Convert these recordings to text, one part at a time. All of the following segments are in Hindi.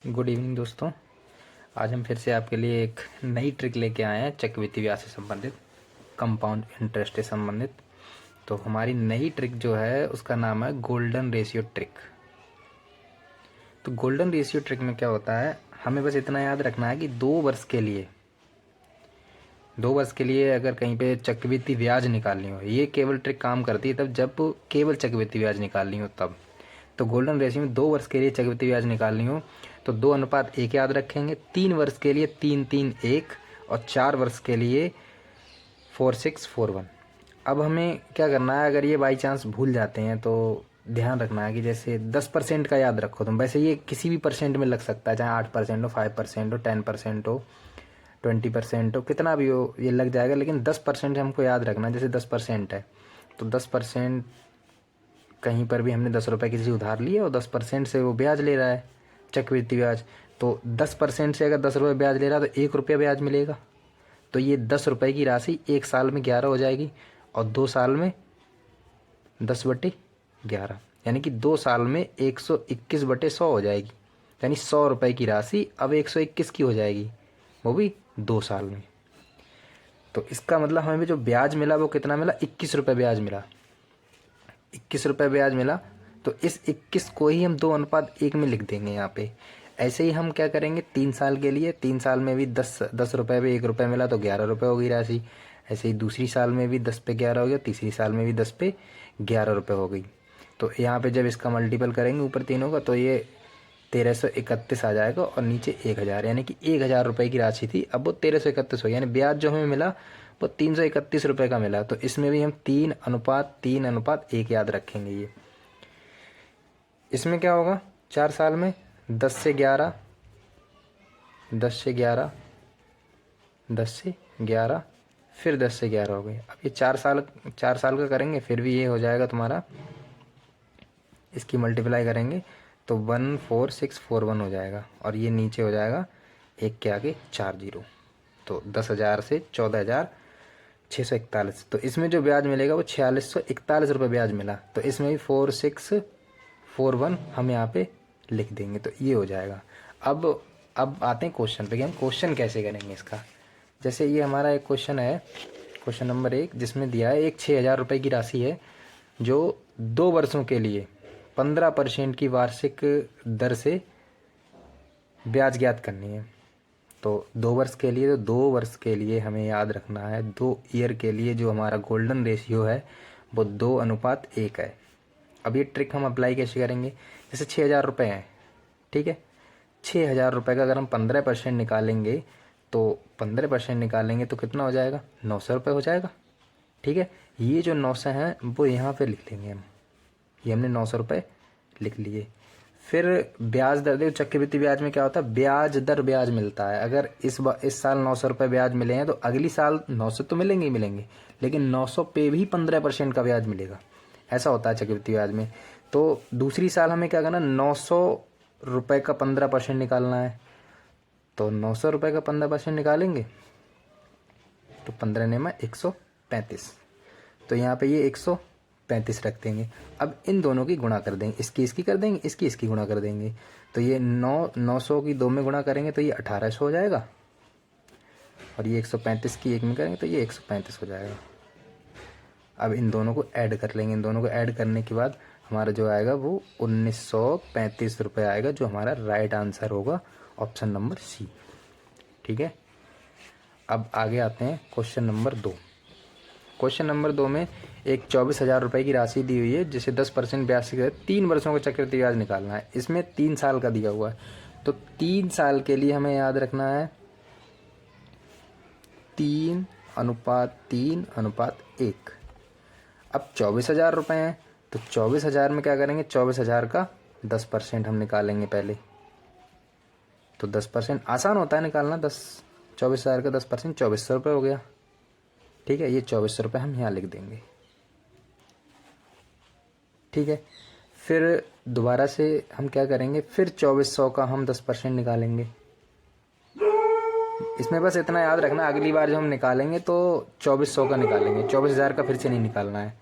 गुड इवनिंग दोस्तों। आज हम फिर से आपके लिए एक नई ट्रिक लेके आए हैं चक्रवृद्धि ब्याज से संबंधित, कंपाउंड इंटरेस्ट से संबंधित। तो हमारी नई ट्रिक जो है उसका नाम है गोल्डन रेशियो ट्रिक। तो गोल्डन रेशियो ट्रिक में क्या होता है, हमें बस इतना याद रखना है कि 2 वर्ष के लिए अगर कहीं पे चक्रवृद्धि ब्याज निकालनी हो, ये केवल ट्रिक काम करती है तब जब केवल चक्रवृद्धि ब्याज निकालनी हो तब। तो गोल्डन रेशियो में 2 वर्ष के लिए चक्रवृद्धि ब्याज निकालनी हो तो 2:1 याद रखेंगे, 3 वर्ष के लिए 3:3:1 और 4 वर्ष के लिए 4:6:4:1। अब हमें क्या करना है, अगर ये बाई चांस भूल जाते हैं तो ध्यान रखना है कि जैसे 10% का याद रखो तुम। वैसे ये किसी भी परसेंट में लग सकता है, चाहे 8% हो, 5% हो, 10% हो, 20% हो, कितना भी हो ये लग जाएगा। लेकिन 10% हमको याद रखना है। जैसे 10% है तो 10% कहीं पर भी हमने 10 रुपये किसी से उधार लिए और 10% से वो ब्याज ले रहा है, चक्रवृद्धि ब्याज। तो 10% से अगर 10 रुपये ब्याज ले रहा है तो 1 रुपया ब्याज मिलेगा। तो ये 10 रुपये की राशि 1 साल में 11 हो जाएगी और 2 साल में 10/11, यानी कि 2 साल में 121/100 हो जाएगी। यानी 100 रुपये की राशि अब 121 की हो जाएगी, वो भी 2 साल में। तो इसका मतलब हमें जो ब्याज मिला वो कितना मिला, 21 रुपये ब्याज मिला। 21 रुपये ब्याज मिला। तो इस 21 को ही हम 2:1 में लिख देंगे यहाँ पे। ऐसे ही हम क्या करेंगे 3 साल के लिए, 3 साल में भी 10 रुपये पे 1 रुपये मिला तो 11 रुपये हो गई राशि। ऐसे ही दूसरी साल में भी 10 पे 11 हो गया, तीसरी साल में भी 10 पे 11 रुपये हो गई। तो यहाँ पे जब इसका मल्टीपल करेंगे ऊपर तीनों का तो ये 1331 आ जाएगा और नीचे 1000, यानी कि 1000 रुपये की राशि थी, अब वो 1331 हो गई। यानी ब्याज जो हमें मिला वो 331 रुपये का मिला। तो इसमें भी हम 3:3:1 याद रखेंगे। ये इसमें क्या होगा, 4 साल में 10 से 11, 10 से 11, 10 से 11, फिर 10 से 11 हो गए। अब ये 4 साल का करेंगे फिर भी ये हो जाएगा तुम्हारा, इसकी मल्टीप्लाई करेंगे तो 14641 हो जाएगा और ये नीचे हो जाएगा 1 के आगे 4 जीरो। तो 10,000 से 14,641। तो इसमें जो ब्याज मिलेगा वो 4641 रुपये ब्याज मिला। तो इसमें भी 4641 हम यहाँ पे लिख देंगे तो ये हो जाएगा। अब आते हैं क्वेश्चन पे कि हम क्वेश्चन कैसे करेंगे इसका। जैसे ये हमारा एक क्वेश्चन है, क्वेश्चन नंबर 1, जिसमें दिया है एक 6,000 रुपये की राशि है जो 2 वर्षों के लिए 15% की वार्षिक दर से ब्याज ज्ञात करनी है। तो 2 वर्ष के लिए, तो 2 वर्ष के लिए हमें याद रखना है, 2 ईयर के लिए जो हमारा गोल्डन रेशियो है वो 2:1 है। अब ये ट्रिक हम अप्लाई कैसे करेंगे, जैसे 6,000 रुपये हैं, ठीक है। 6,000 रुपये का अगर हम 15% निकालेंगे तो 15% निकालेंगे तो कितना हो जाएगा, 900 रुपये हो जाएगा, ठीक है। ये जो 900 हैं वो यहाँ पे लिख लेंगे हम। ये हमने 900 रुपये लिख लिए। फिर ब्याज दर, देखो चक्रवृद्धि ब्याज में क्या होता है, ब्याज दर ब्याज मिलता है। अगर इस साल 900 रुपये ब्याज मिले हैं तो अगली साल 900 तो मिलेंगे ही मिलेंगे, लेकिन 900 पे भी 15% का ब्याज मिलेगा। ऐसा होता है चक्रवृद्धि ब्याज में। तो दूसरी साल हमें क्या करना, 900 रुपये का 15% निकालना है। तो 900 रुपये का 15% निकालेंगे तो 15 में 135। तो यहाँ पे ये 135 रख देंगे। अब इन दोनों की गुणा कर देंगे, इसकी कर देंगे, इसकी गुणा कर देंगे। तो ये 900 की 2 में गुणा करेंगे तो ये 1800 हो जाएगा और ये 135 की 1 में करेंगे तो ये 135 हो जाएगा। अब इन दोनों को ऐड कर लेंगे। इन दोनों को ऐड करने के बाद हमारा जो आएगा वो 1935 रुपये आएगा, जो हमारा राइट आंसर होगा, ऑप्शन नंबर सी, ठीक है। अब आगे आते हैं क्वेश्चन नंबर 2। क्वेश्चन नंबर 2 में एक 24,000 रुपये की राशि दी हुई है जिसे 10% ब्याज से 3 वर्षों का चक्रवृद्धि ब्याज निकालना है। इसमें 3 साल का दिया हुआ है। तो 3 साल के लिए हमें याद रखना है 3:3:1। अब 24,000 रुपये हैं तो 24,000 में क्या करेंगे, 24,000 का 10% हम निकालेंगे पहले। तो 10% आसान होता है निकालना, 24,000 का 10% 2400 रुपये हो गया, ठीक है। ये 2400 रुपये हम यहाँ लिख देंगे, ठीक है। फिर दोबारा से हम क्या करेंगे, फिर 2400 का हम 10% निकालेंगे। इसमें बस इतना याद रखना, अगली बार जब हम निकालेंगे तो 2400 का निकालेंगे, 24,000 का फिर से नहीं निकालना है।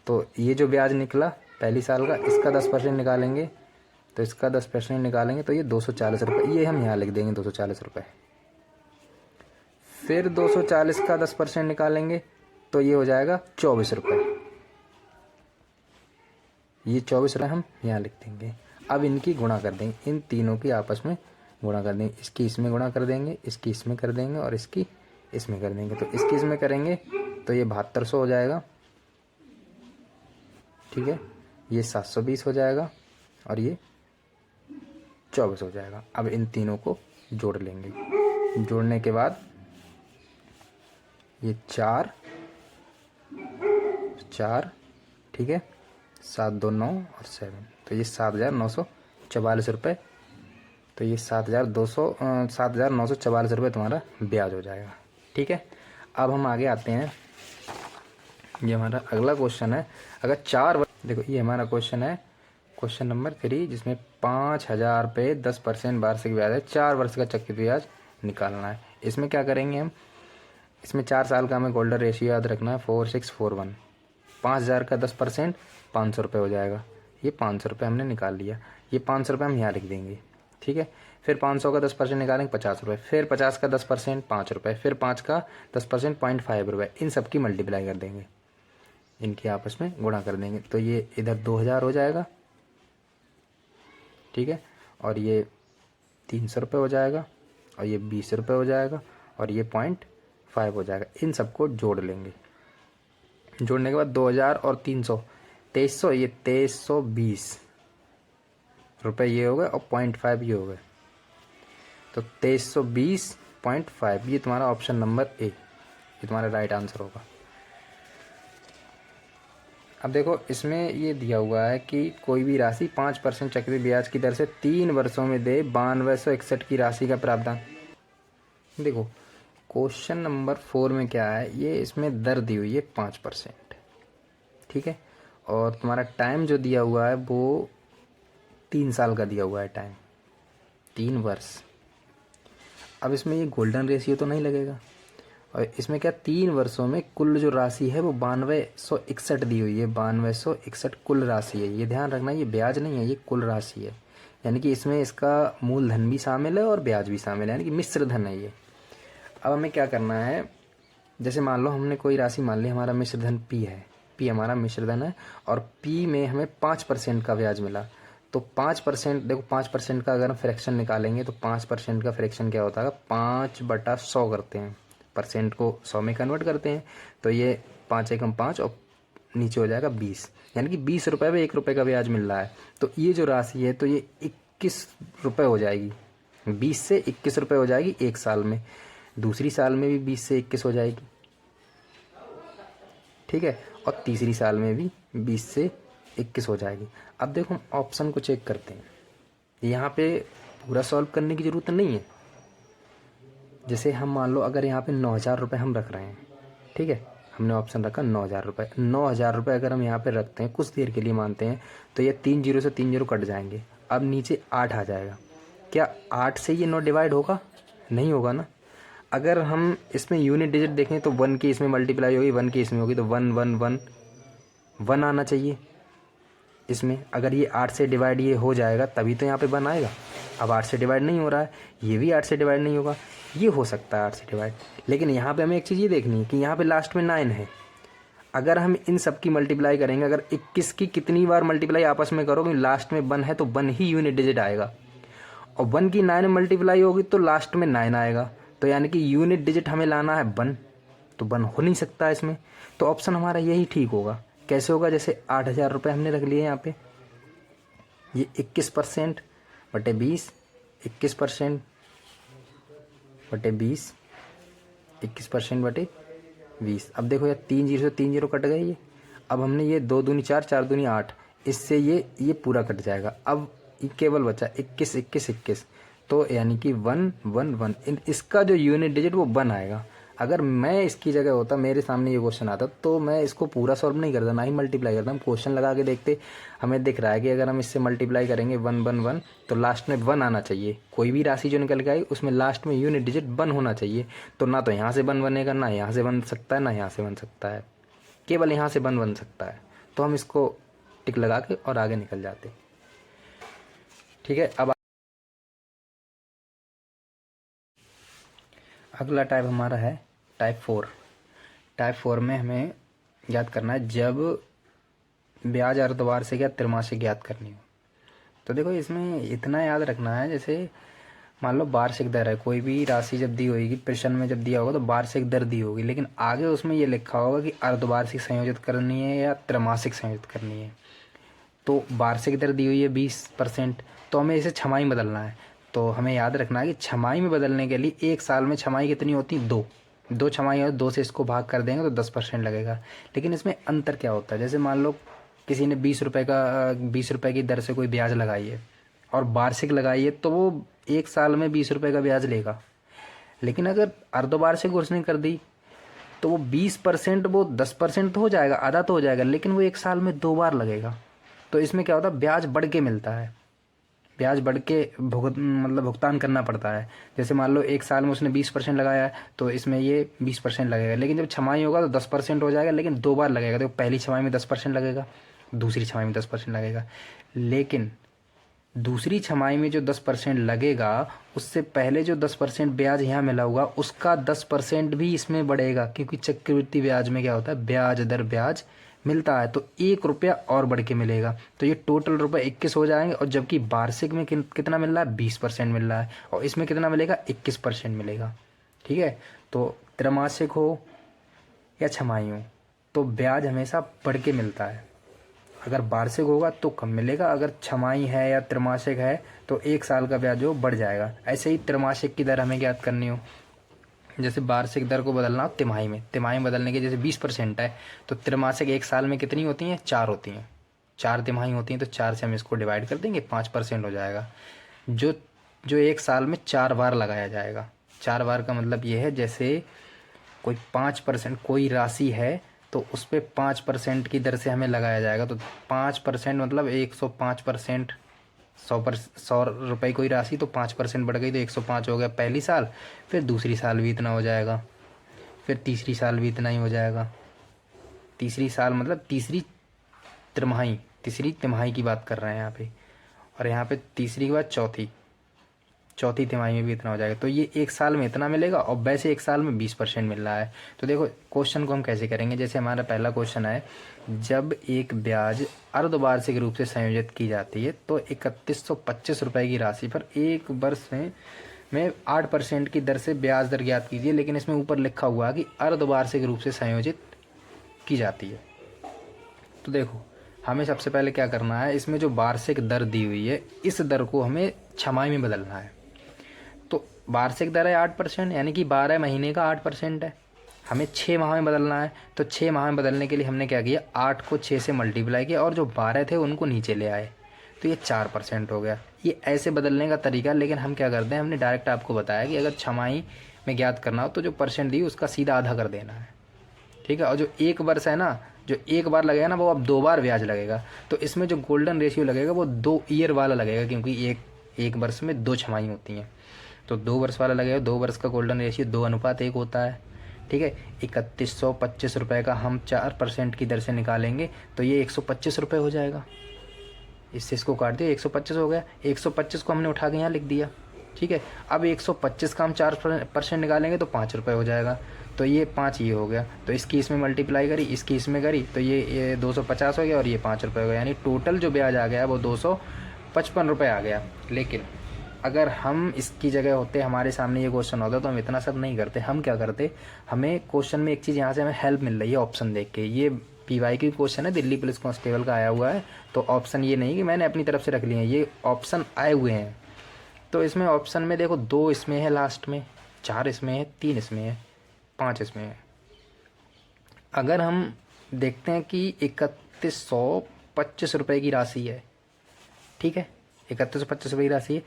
तो ये जो ब्याज निकला पहली साल का, इसका 10% निकालेंगे तो इसका 10% निकालेंगे तो ये 240 रुपये, ये हम यहाँ लिख देंगे 240 रुपये। फिर 240 का 10% निकालेंगे तो ये हो जाएगा 24 रुपये। ये 24 रुपये हम यहाँ लिख देंगे। अब इनकी गुणा कर देंगे, इन तीनों की आपस में गुणा कर देंगे। इसकी इसमें गुणा कर देंगे, इसकी इसमें कर देंगे और इसकी इसमें कर देंगे। तो इसकी इसमें करेंगे तो ये 7200 हो जाएगा, ठीक है। ये 720 हो जाएगा और ये 24 हो जाएगा। अब इन तीनों को जोड़ लेंगे। जोड़ने के बाद ये 4 4, ठीक है, 7 2 9 और 7, तो ये 7944 रुपये। तो ये 7944 रुपये तुम्हारा ब्याज हो जाएगा, ठीक है। अब हम आगे आते हैं, ये हमारा अगला क्वेश्चन है। अगर 4 देखो, ये हमारा क्वेश्चन है, क्वेश्चन नंबर 3, जिसमें 5000 पे 10% वार्षिक ब्याज है, 4 वर्ष का चक्रवृद्धि ब्याज निकालना है। इसमें क्या करेंगे हम, इसमें 4 साल का हमें गोल्डन रेशियो याद रखना है 4641। 5000 का 10% 500 रुपये हो जाएगा। ये 500 रुपये हमने निकाल लिया। ये 500 रुपये हम यहाँ लिख देंगे, ठीक है। फिर 500 का 10% निकालेंगे 50 रुपये, फिर 50 का 10% 5 रुपये, फिर 5 का 10% 0.5 रुपये। इन सब की मल्टीप्लाई कर देंगे, इनकी आपस में गुणा कर देंगे। तो ये इधर 2000 हो जाएगा, ठीक है, और ये 300 रुपये हो जाएगा, और ये 20 रुपये हो जाएगा, और ये 0.5 हो जाएगा। इन सबको जोड़ लेंगे। जोड़ने के बाद 2000 और 300 2300, ये 2320 रुपये ये हो गए और 0.5 ये हो गए। तो 2320.5, ये तुम्हारा ऑप्शन नंबर ए, ये तुम्हारा राइट आंसर होगा। अब देखो, इसमें ये दिया हुआ है कि कोई भी राशि 5% चक्रवृद्धि ब्याज की दर से 3 वर्षों में दे 9261 की राशि का प्रावधान। देखो, क्वेश्चन नंबर 4 में क्या है, ये इसमें दर दी हुई है 5%, ठीक है, और तुम्हारा टाइम जो दिया हुआ है वो 3 साल का दिया हुआ है टाइम, 3 वर्ष। अब इसमें ये गोल्डन रेशियो तो नहीं लगेगा, और इसमें क्या 3 वर्षों में कुल जो राशि है वो 9261 दी हुई है। 9261 कुल राशि है, ये ध्यान रखना, ये ब्याज नहीं है, ये कुल राशि है। यानी कि इसमें इसका मूलधन भी शामिल है और ब्याज भी शामिल है, यानी कि मिश्र धन है ये। अब हमें क्या करना है, जैसे मान लो हमने कोई राशि मान ली, हमारा मिश्र धन पी है, पी हमारा मिश्र धन है, और पी में हमें 5% का ब्याज मिला। तो 5%, देखो 5% का अगर हम फ्रैक्शन निकालेंगे तो 5% का फ्रैक्शन क्या होता है, 5/100 करते हैं, परसेंट को 100 में कन्वर्ट करते हैं। तो ये 5 एकम 5 और नीचे हो जाएगा 20, यानी कि 20 रुपये में 1 रुपये का ब्याज मिल रहा है। तो ये जो राशि है तो ये 21 रुपये हो जाएगी, 20 से 21 रुपये हो जाएगी एक साल में। दूसरी साल में भी 20 से 21 हो जाएगी, ठीक है, और तीसरी साल में भी 20 से 21 हो जाएगी। अब देखो, हम ऑप्शन को चेक करते हैं। यहाँ पे पूरा सॉल्व करने की ज़रूरत नहीं है। जैसे हम मान लो, अगर यहाँ पे 9000 रुपये हम रख रहे हैं, ठीक है, हमने ऑप्शन रखा 9000 रुपये। 9000 रुपये अगर हम यहाँ पे रखते हैं, कुछ देर के लिए मानते हैं, तो ये 3 0 से 3 0 कट जाएंगे। अब नीचे 8 आ जाएगा। क्या 8 से ये 9 डिवाइड होगा? नहीं होगा ना। अगर हम इसमें यूनिट डिजिट देखें तो 1 की इसमें मल्टीप्लाई होगी, 1 की इसमें होगी, तो 1 1 1 1 आना चाहिए इसमें। अगर ये 8 से डिवाइड ये हो जाएगा तभी तो यहाँ पे 1 आएगा। अब 8 से डिवाइड नहीं हो रहा है, ये भी 8 से डिवाइड नहीं होगा। ये हो सकता है 8 से डिवाइड, लेकिन यहाँ पे हमें एक चीज़ ये देखनी है कि यहाँ पे लास्ट में 9 है। अगर हम इन सब की मल्टीप्लाई करेंगे, अगर 21 की कितनी बार मल्टीप्लाई आपस में करोगे, लास्ट में 1 है तो 1 ही यूनिट डिजिट आएगा, और 1 की 9 में मल्टीप्लाई होगी तो लास्ट में 9 आएगा। तो यानी कि यूनिट डिजिट हमें लाना है 1, तो 1 हो नहीं सकता इसमें। तो ऑप्शन हमारा यही ठीक होगा। कैसे होगा? जैसे 8000 रुपये हमने रख लिए यहाँ पे, ये 21% बटे 20, 21% बटे 20, 21% बटे 20। अब देखो यार, 3 0 से 3 0 कट गए ये। अब हमने ये 2 दूनी 4, 4 दूनी 8, इससे ये पूरा कट जाएगा। अब केवल बचा 21 21 21, तो यानी कि 1 1 1, इसका जो यूनिट डिजिट वो 1 आएगा। अगर मैं इसकी जगह होता, मेरे सामने ये क्वेश्चन आता, तो मैं इसको पूरा सॉल्व नहीं करता, ना ही मल्टीप्लाई करता। हम क्वेश्चन लगा के देखते, हमें दिख रहा है कि अगर हम इससे मल्टीप्लाई करेंगे 1 1 1, तो लास्ट में 1 आना चाहिए। कोई भी राशि जो निकल के आई उसमें लास्ट में यूनिट डिजिट 1 होना चाहिए। तो ना तो यहाँ से 1 बनेगा, ना यहाँ से बन सकता है, ना यहाँ से बन सकता है, केवल यहाँ से 1 बन सकता है। तो हम इसको टिक लगा के और आगे निकल जाते। ठीक है। अब अगला टाइप हमारा है टाइप 4। टाइप 4 में हमें याद करना है जब ब्याज अर्धवार्षिक या त्रैमासिक याद करनी हो। तो देखो इसमें इतना याद रखना है, जैसे मान लो वार्षिक दर है, कोई भी राशि जब दी होगी प्रश्न में जब दिया होगा तो वार्षिक दर दी होगी, लेकिन आगे उसमें ये लिखा होगा कि अर्धवार्षिक संयोजित करनी है या त्रैमासिक संयोजित करनी है। तो वार्षिक दर दी हुई है 20%, तो हमें इसे छमाही में बदलना है। तो हमें याद रखना है कि छमाही में बदलने के लिए एक साल में छमाही कितनी होती है, दो छमाही है, 2 से इसको भाग कर देंगे तो 10% लगेगा। लेकिन इसमें अंतर क्या होता है, जैसे मान लो किसी ने 20 रुपये की दर से कोई ब्याज लगाई है और वार्षिक लगाई है, तो वो एक साल में 20 रुपये का ब्याज लेगा। लेकिन अगर अर्धवार्षिक उसने कर दी तो वो 20%, वो 10% तो हो जाएगा, आधा तो हो जाएगा, लेकिन वो एक साल में 2 बार लगेगा। तो इसमें क्या होता है, ब्याज बढ़ के मिलता है, ब्याज बढ़ के भुगतान करना पड़ता है। जैसे मान लो एक साल में उसने 20% लगाया है तो इसमें ये 20% लगेगा, लेकिन जब छमाही होगा तो 10% हो जाएगा, लेकिन 2 बार लगेगा। तो पहली छमाही में 10% लगेगा, दूसरी छमाही में 10% लगेगा। लेकिन दूसरी छमाही में जो 10% लगेगा, उससे पहले जो 10% ब्याज यहाँ मिला होगा उसका 10% भी इसमें बढ़ेगा, क्योंकि चक्रवृद्धि ब्याज में क्या होता है, ब्याज दर ब्याज मिलता है, तो 1 रुपया और बढ़ के मिलेगा। तो ये टोटल रुपये 21 हो जाएंगे, और जबकि वार्षिक में कितना मिल रहा है, 20% मिल रहा है, और इसमें कितना मिलेगा, 21% मिलेगा। ठीक है। तो त्रैमासिक हो या छमाही हो तो ब्याज हमेशा बढ़ के मिलता है। अगर वार्षिक होगा तो कम मिलेगा, अगर छमाही है या त्रैमासिक है तो एक साल का ब्याज जो बढ़ जाएगा। ऐसे ही त्रैमासिक की दर हमें ज्ञात करनी हो, जैसे वार्षिक दर को बदलना हो तिमाही में, तिमाही में बदलने के जैसे 20% है, तो त्रैमासिक एक साल में कितनी होती हैं, 4 होती हैं, 4 तिमाही होती हैं, तो 4 से हम इसको डिवाइड कर देंगे, 5% हो जाएगा। जो जो एक साल में 4 बार लगाया जाएगा, 4 बार का मतलब ये है, जैसे कोई 5% कोई राशि है तो उस पर 5% की दर से हमें लगाया जाएगा, तो 5% मतलब 105%। 100 रुपये कोई राशि, तो 5% बढ़ गई तो 105 हो गया पहली साल, फिर दूसरी साल भी इतना हो जाएगा, फिर तीसरी साल भी इतना ही हो जाएगा। तीसरी साल मतलब तीसरी तिमाही की बात कर रहे हैं यहाँ पे, और यहाँ पे तीसरी के बाद चौथी तिमाही में भी इतना हो जाएगा। तो ये एक साल में इतना मिलेगा, और वैसे एक साल में 20% मिल रहा है। तो देखो क्वेश्चन को हम कैसे करेंगे, जैसे हमारा पहला क्वेश्चन है, जब एक ब्याज अर्धवार्षिक रूप से संयोजित की जाती है तो 3125 रुपये की राशि पर एक वर्ष में 8% की दर से ब्याज दर ज्ञात कीजिए। लेकिन इसमें ऊपर लिखा हुआ है कि अर्धवार्षिक रूप से संयोजित की जाती है। तो देखो हमें सबसे पहले क्या करना है, इसमें जो वार्षिक दर दी हुई है इस दर को हमें छमाही में बदलना है। तो वार्षिक दर है 8%, यानी कि 12 महीने का 8% है। हमें 6 माह में बदलना है, तो 6 माह में बदलने के लिए हमने क्या किया, 8 को 6 से मल्टीप्लाई किया और जो 12 थे उनको नीचे ले आए, तो ये 4% हो गया। ये ऐसे बदलने का तरीका। लेकिन हम क्या करते हैं, हमने डायरेक्ट आपको बताया कि अगर छमाही में ज्ञात करना हो तो जो परसेंट दी उसका सीधा आधा कर देना है। ठीक है। और जो एक वर्ष है ना, जो एक बार लगेगा ना, वो अब 2 बार ब्याज लगेगा। तो इसमें जो गोल्डन रेशियो लगेगा वो 2 ईयर वाला लगेगा, क्योंकि एक वर्ष में 2 छमाही होती हैं, तो 2 वर्ष वाला लगेगा। 2 वर्ष का गोल्डन रेशियो 2:1 होता है। ठीक है। 3125 रुपये का हम 4% की दर से निकालेंगे तो ये 125 रुपये हो जाएगा। इससे इसको काट दिया, 125 हो गया। 125 को हमने उठा के यहाँ लिख दिया। ठीक है। अब 125 का हम 4% निकालेंगे तो 5 रुपये हो जाएगा। तो ये 5 ये हो गया, तो इसकी इसमें मल्टीप्लाई करी, इसकी इसमें करी, तो ये 250 हो गया और ये 5 रुपये हो गया, यानी टोटल जो ब्याज आ गया वो 255 रुपये आ गया। लेकिन अगर हम इसकी जगह होते, हमारे सामने ये क्वेश्चन होता, तो हम इतना सब नहीं करते। हम क्या करते, हमें क्वेश्चन में एक चीज़ यहाँ से हमें हेल्प मिल रही है ऑप्शन देख के। ये PY क्वेश्चन है, दिल्ली पुलिस कांस्टेबल का आया हुआ है, तो ऑप्शन ये नहीं कि मैंने अपनी तरफ से रख लिए हैं, ये ऑप्शन आए हुए हैं। तो इसमें ऑप्शन में देखो 2 इसमें है लास्ट में, 4 इसमें है, 3 इसमें है, 5 इसमें है। अगर हम देखते हैं कि 3125 रुपये की राशि है, ठीक है, 3125 रुपये की राशि है।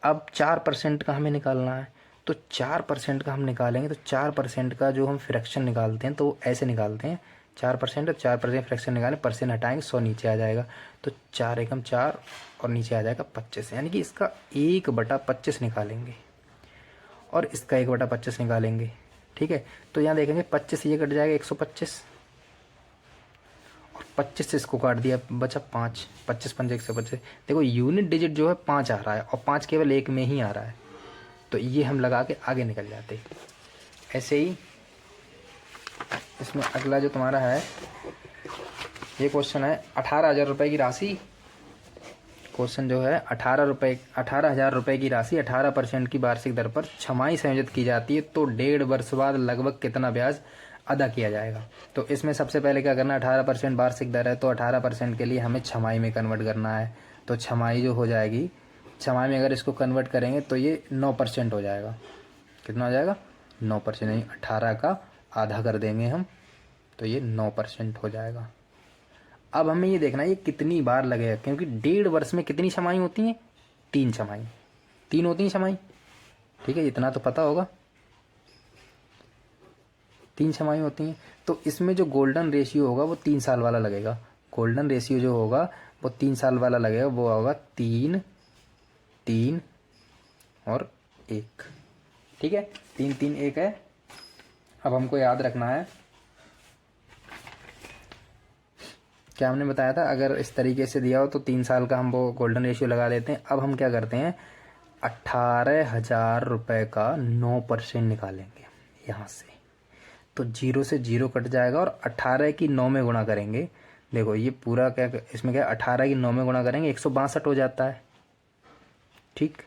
अब 4% का हमें निकालना है, तो 4% का हम निकालेंगे तो 4% का जो हम फ्रैक्शन निकालते हैं तो ऐसे निकालते हैं, 4% और 4% फ्रैक्शन निकालें, परसेंट हटाएंगे, 100 नीचे आ जाएगा, तो 4 एकम 4 और नीचे आ जाएगा 25, यानी कि इसका 1/25 निकालेंगे और इसका 1/25 निकालेंगे। ठीक है। तो यहाँ देखेंगे 25 ये कट जाएगा 125, और 25 से इसको काट दिया, बचा 5, 25 पंजे 125। देखो यूनिट डिजिट जो है 5 आ रहा है और 5 केवल एक में ही आ रहा है, तो ये हम लगा के आगे निकल जाते। ऐसे ही इसमें अगला जो तुम्हारा है, ये क्वेश्चन है 18,000 रुपये की राशि। क्वेश्चन जो है 18,000 रुपये की राशि 18% की वार्षिक दर पर छमाही संयोजित की जाती है, तो 1.5 वर्ष बाद लगभग कितना ब्याज अदा किया जाएगा। तो इसमें सबसे पहले क्या करना है, 18% वार्षिक दर है तो 18% के लिए हमें छमाही में कन्वर्ट करना है। तो छमाही जो हो जाएगी, छमाही में अगर इसको कन्वर्ट करेंगे तो ये 9% हो जाएगा। कितना हो जाएगा, 9%, यानी 18 का आधा कर देंगे हम, तो ये 9% हो जाएगा। अब हमें ये देखना है ये कितनी बार लगेगा, क्योंकि 1.5 वर्ष में कितनी छमाही होती हैं, 3 छमाही, 3 होती हैं छमाही, ठीक है, इतना तो पता होगा, 3 छमाही होती हैं। तो इसमें जो गोल्डन रेशियो होगा वो 3 साल वाला लगेगा। गोल्डन रेशियो जो होगा वो 3 साल वाला लगेगा, वो होगा 3, 3 और 1, ठीक है, 3, 3, 1 है। अब हमको याद रखना है, क्या हमने बताया था, अगर इस तरीके से दिया हो तो 3 साल का हम वो गोल्डन रेशियो लगा लेते हैं। अब हम क्या करते हैं, 18,000 रुपये का 9% निकालेंगे यहाँ से, तो 0 से 0 कट जाएगा और 18 की 9 में गुणा करेंगे। देखो ये पूरा क्या, इसमें क्या 18 की 9 में गुणा करेंगे 162 हो जाता है, ठीक,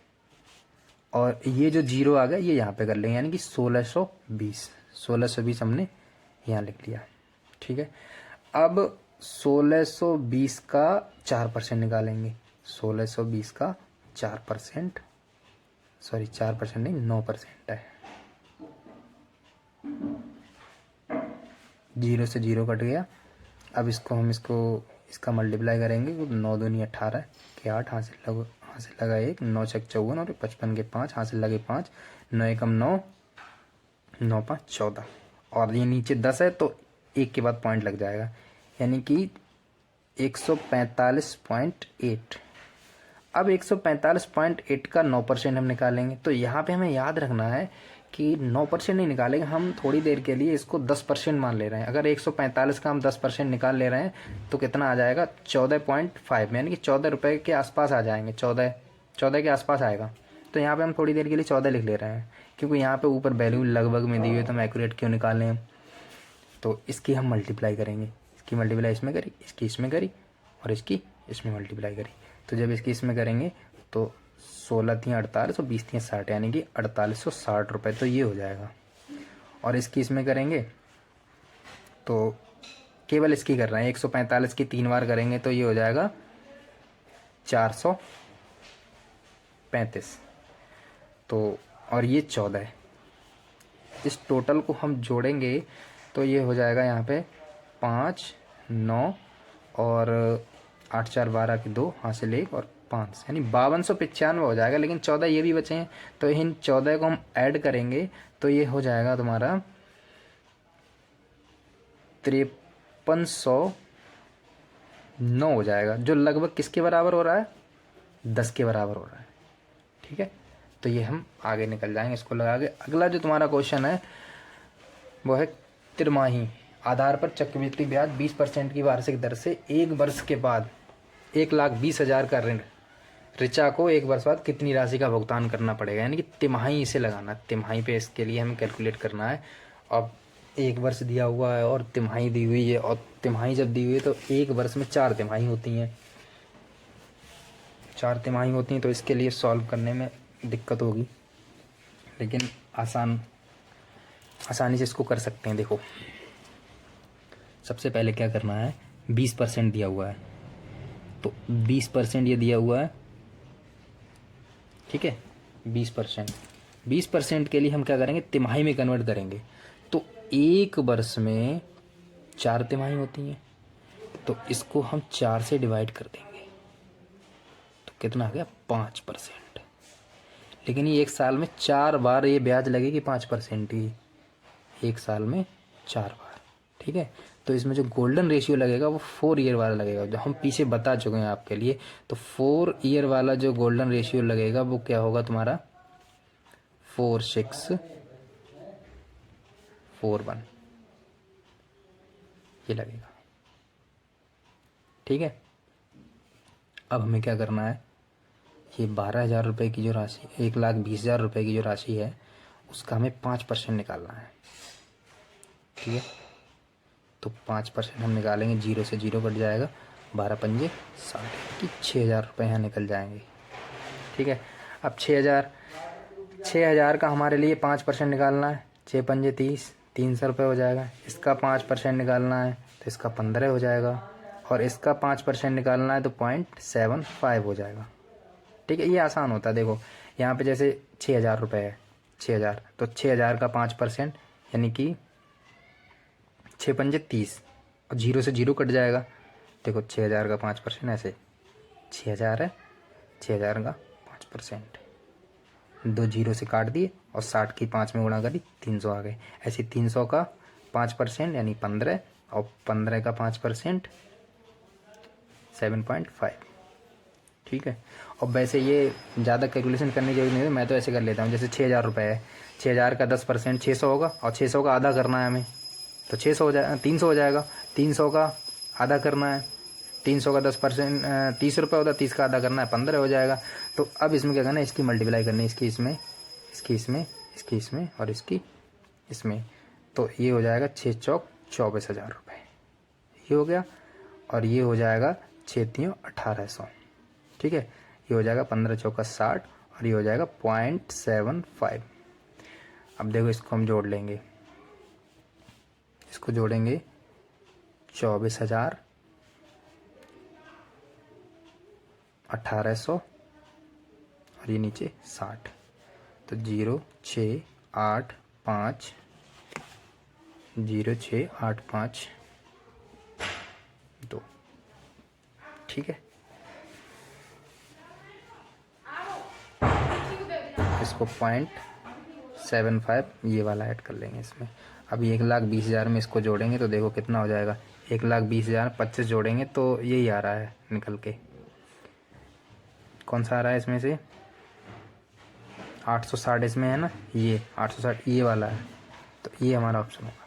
और ये जो 0 आ गया ये यहाँ पे कर लेंगे, यानी कि 1620 हमने यहाँ लिख लिया, ठीक है। अब 1620 का 4% निकालेंगे, 1620 का 4%, सॉरी 4% नहीं 9% है, 0 से 0 कट गया। अब इसका मल्टीप्लाई करेंगे, 9 दूनी 18 के 8, हाथ से लगा 1, 9 छक 54 और 55 के 5, हाथ से लगे 5, 9 एकम 9, 9 5 14, और ये नीचे 10 है तो 1 के बाद पॉइंट लग जाएगा, यानी कि 145.8। अब 145.8 का 9% हम निकालेंगे, तो यहाँ पे हमें याद रखना है कि 9% नहीं निकालेंगे, हम थोड़ी देर के लिए इसको 10% मान ले रहे हैं। अगर 145 का हम 10% निकाल ले रहे हैं तो कितना आ जाएगा, 14.5, यानी कि 14 रुपये के आसपास आ जाएंगे, 14 के आसपास आएगा। तो यहाँ पे हम थोड़ी देर के लिए 14 लिख ले रहे हैं, क्योंकि यहाँ पे ऊपर वैल्यू लगभग में दी हुई है तो हम एक्यूरेट क्यों निकालें। तो इसकी हम मल्टीप्लाई करेंगे, इसकी मल्टीप्लाई इसमें करी, इसकी इसमें करी और इसकी इसमें मल्टीप्लाई करी। तो जब इसकी इसमें करेंगे तो 16 थी 48 और 20 थी 60, यानी कि 4860 रुपये, तो ये हो जाएगा। और इसकी इसमें करेंगे तो केवल इसकी कर रहे हैं, 145 की 3 बार करेंगे तो ये हो जाएगा 435, तो और ये 14 है। इस टोटल को हम जोड़ेंगे तो ये हो जाएगा यहाँ पे 5, 9 और 8 4 12 की 2, हासिल 1 और 5, यानी 5295 हो जाएगा। लेकिन 14 ये भी बचे हैं, तो इन 14 को हम ऐड करेंगे तो ये हो जाएगा तुम्हारा 5309 हो जाएगा, जो लगभग किसके बराबर हो रहा है, 10 के बराबर हो रहा है, ठीक है। तो ये हम आगे निकल जाएंगे इसको लगा के। अगला जो तुम्हारा क्वेश्चन है वो है तिमाही आधार पर चक्रवृद्धि ब्याज 20% की वार्षिक दर से 1 वर्ष के बाद 1,20,000 का ऋण ऋचा को 1 वर्ष बाद कितनी राशि का भुगतान करना पड़ेगा, यानी कि तिमाही इसे लगाना, तिमाही पे इसके लिए हमें कैलकुलेट करना है। अब 1 वर्ष दिया हुआ है और तिमाही दी हुई है, और तिमाही जब दी हुई है तो 1 वर्ष में 4 तिमाही होती हैं, 4 तिमाही होती हैं, तो इसके लिए सॉल्व करने में दिक्कत होगी, लेकिन आसानी से इसको कर सकते हैं। देखो सबसे पहले क्या करना है, 20% दिया हुआ है तो 20% ये दिया हुआ है, ठीक है, 20% के लिए हम क्या करेंगे, तिमाही में कन्वर्ट करेंगे। तो 1 वर्ष में 4 तिमाही होती हैं, तो इसको हम 4 से डिवाइड कर देंगे तो कितना आ गया, 5%। लेकिन ये 1 साल में 4 बार ये ब्याज लगेगी 5% की, 1 साल में 4 बार, ठीक है। तो इसमें जो गोल्डन रेशियो लगेगा वो 4 ईयर वाला लगेगा, जो हम पीछे बता चुके हैं आपके लिए। तो 4 ईयर वाला जो गोल्डन रेशियो लगेगा वो क्या होगा तुम्हारा, 4641 ये लगेगा, ठीक है। अब हमें क्या करना है, ये 12,000 रुपये की जो राशि, 1,20,000 रुपये की जो राशि है उसका हमें 5% निकालना है। ठीक है, तो 5% हम निकालेंगे, जीरो से जीरो कट जाएगा, 12 पंजे 60 कि 6,000 रुपये यहाँ निकल जाएंगे। ठीक है, अब 6,000 का हमारे लिए 5% निकालना है, 6 पंजे 30, 300 रुपये हो जाएगा। इसका 5% निकालना है तो इसका 15 हो जाएगा, और इसका 5% निकालना है तो 0.75 हो जाएगा। ठीक है, ये आसान होता है। देखो यहाँ पे जैसे 6,000 रुपये है, 6,000, तो 6,000 का 5% यानी कि 6 पंजे 30, और जीरो से जीरो कट जाएगा। देखो 6,000 का 5% ऐसे 6,000 है, 6,000 का 5%, 2 जीरो से काट दिए और 60 की 5 में गुणा करी, 300 आ गए। ऐसे 300 का 5% यानी 15, और 15 का 5% 7.5। ठीक है, और वैसे ये ज़्यादा कैलकुलेशन करने की जरूरत नहीं है, मैं तो ऐसे कर लेता हूँ। जैसे 6,000 रुपये है, 6,000 का 10% 600 होगा, और 600 का आधा करना है हमें, तो 600 हो जाएगा, 300 हो जाएगा। 300 का आधा करना है, 300 का 10% 30 रुपये होता है, 30 का आधा करना है, 15 हो जाएगा। तो अब इसमें क्या करना है, इसकी मल्टीप्लाई करनी है, इसकी इसमें, इसकी इसमें, इसकी इसमें, और इसकी इसमें। तो ये हो जाएगा 6 चौक 24,000 रुपये, ये हो गया। और ये हो जाएगा 6 तियों 1800। ठीक है, ये हो जाएगा 15 चौका 60, और ये हो जाएगा 0.75। अब देखो इसको हम जोड़ लेंगे, इसको जोड़ेंगे 24,000, 1800, और ये नीचे 60, तो 0,685, 0,685 2। ठीक है, इसको 0.75 ये वाला ऐड कर लेंगे इसमें। अब 1,20,000 में इसको जोड़ेंगे तो देखो कितना हो जाएगा, 1,20,000 25 जोड़ेंगे तो यही आ रहा है निकल के। कौन सा आ रहा है इसमें से, 860 इसमें है ना, ये 860 ये वाला है, तो ये हमारा ऑप्शन होगा।